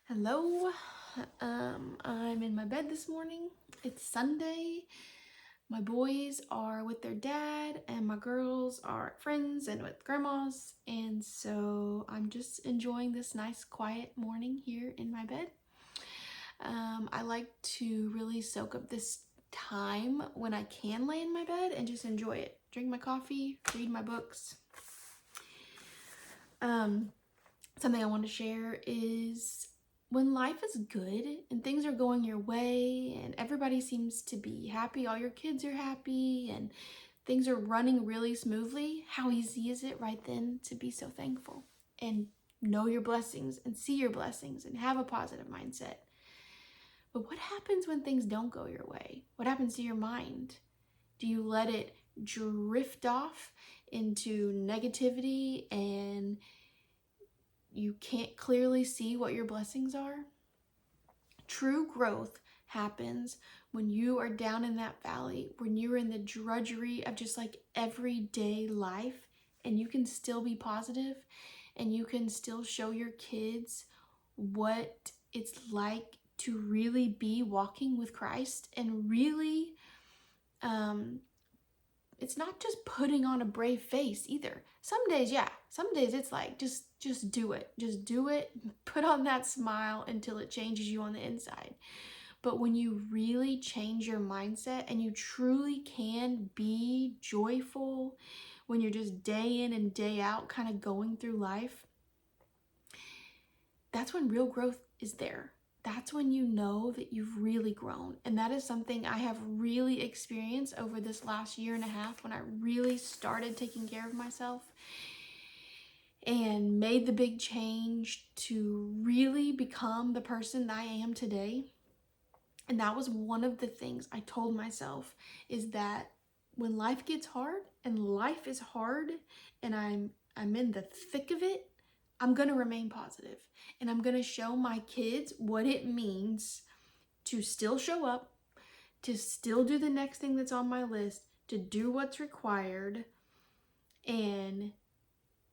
Hello. I'm in my bed this morning. It's Sunday. My boys are with their dad, and my girls are at friends and with grandmas. And so I'm just enjoying this nice, quiet morning here in my bed. I like to really soak up this time when I can lay in my bed and just enjoy it. Drink my coffee, read my books. Something I want to share is when life is good and things are going your way and everybody seems to be happy, all your kids are happy and things are running really smoothly, how easy is it right then to be so thankful and know your blessings and see your blessings and have a positive mindset? But what happens when things don't go your way? What happens to your mind? Do you let it drift off into negativity and you can't clearly see what your blessings are? True growth happens when you are down in that valley, when you're in the drudgery of just like everyday life, and you can still be positive and you can still show your kids what it's like to really be walking with Christ and really it's not just putting on a brave face either. Some days, yeah, some days it's like just do it. Just do it. Put on that smile until it changes you on the inside. But when you really change your mindset and you truly can be joyful, when you're just day in and day out kind of going through life, that's when real growth is there. That's when you know that you've really grown. And that is something I have really experienced over this last year and a half when I really started taking care of myself and made the big change to really become the person that I am today. And that was one of the things I told myself, is that when life gets hard and life is hard and I'm in the thick of it, I'm going to remain positive and I'm going to show my kids what it means to still show up, to still do the next thing that's on my list, to do what's required, and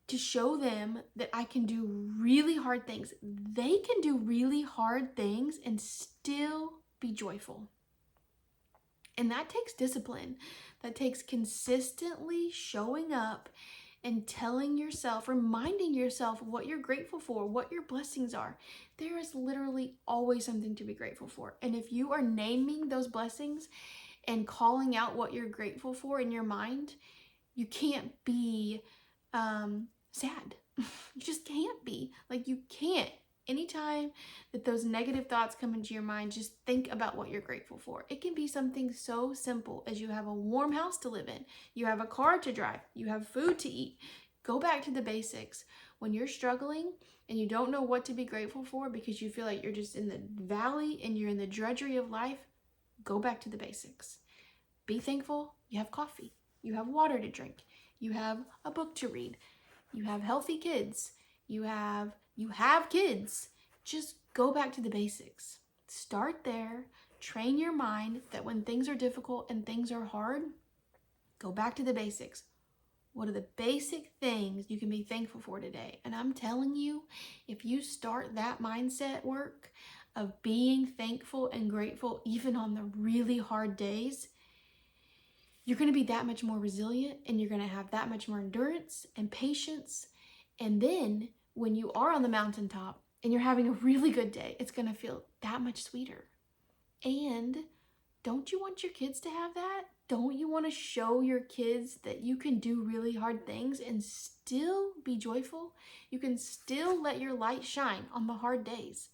to show them that I can do really hard things. They can do really hard things and still be joyful. And that takes discipline. That takes consistently showing up and telling yourself, reminding yourself what you're grateful for, what your blessings are. There is literally always something to be grateful for. And if you are naming those blessings and calling out what you're grateful for in your mind, you can't be sad. You just can't be. Like, you can't. Anytime that those negative thoughts come into your mind, just think about what you're grateful for. It can be something so simple as you have a warm house to live in, you have a car to drive, you have food to eat. Go back to the basics. When you're struggling and you don't know what to be grateful for because you feel like you're just in the valley and you're in the drudgery of life, go back to the basics. Be thankful you have coffee, you have water to drink, you have a book to read, you have healthy kids, you have kids. Just go back to the basics. Start there. Train your mind that when things are difficult and things are hard, go back to the basics. What are the basic things you can be thankful for today? And I'm telling you, if you start that mindset work of being thankful and grateful even on the really hard days, you're going to be that much more resilient and you're going to have that much more endurance and patience. And then when you are on the mountaintop and you're having a really good day, it's going to feel that much sweeter. And don't you want your kids to have that? Don't you want to show your kids that you can do really hard things and still be joyful? You can still let your light shine on the hard days.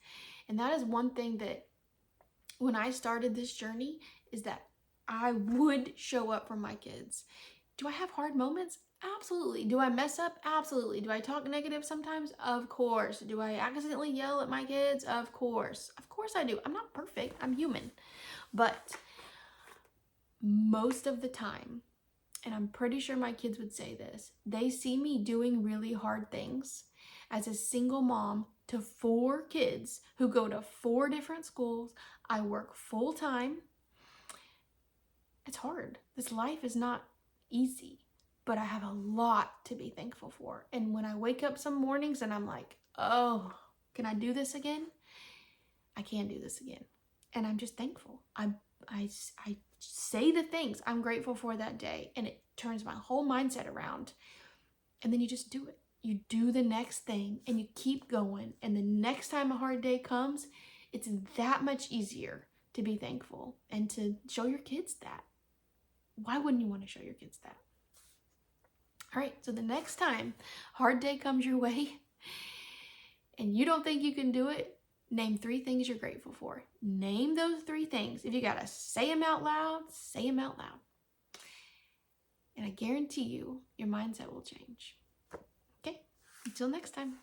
And that is one thing that when I started this journey, is that I would show up for my kids. Do I have hard moments? Absolutely. Do I mess up? Absolutely. Do I talk negative sometimes? Of course. Do I accidentally yell at my kids? Of course. Of course I do. I'm not perfect. I'm human. But most of the time, and I'm pretty sure my kids would say this, they see me doing really hard things as a single mom to 4 kids who go to 4 different schools. I work full time. It's hard. This life is not easy, but I have a lot to be thankful for. And when I wake up some mornings and I'm like, oh, can I do this again? I can't do this again. And I'm just thankful. I say the things I'm grateful for that day, and it turns my whole mindset around. And then you just do it. You do the next thing and you keep going. And the next time a hard day comes, it's that much easier to be thankful and to show your kids that. Why wouldn't you want to show your kids that? All right, so the next time hard day comes your way and you don't think you can do it, name 3 things you're grateful for. Name those 3 things. If you got to say them out loud, say them out loud. And I guarantee you, your mindset will change. Okay, until next time.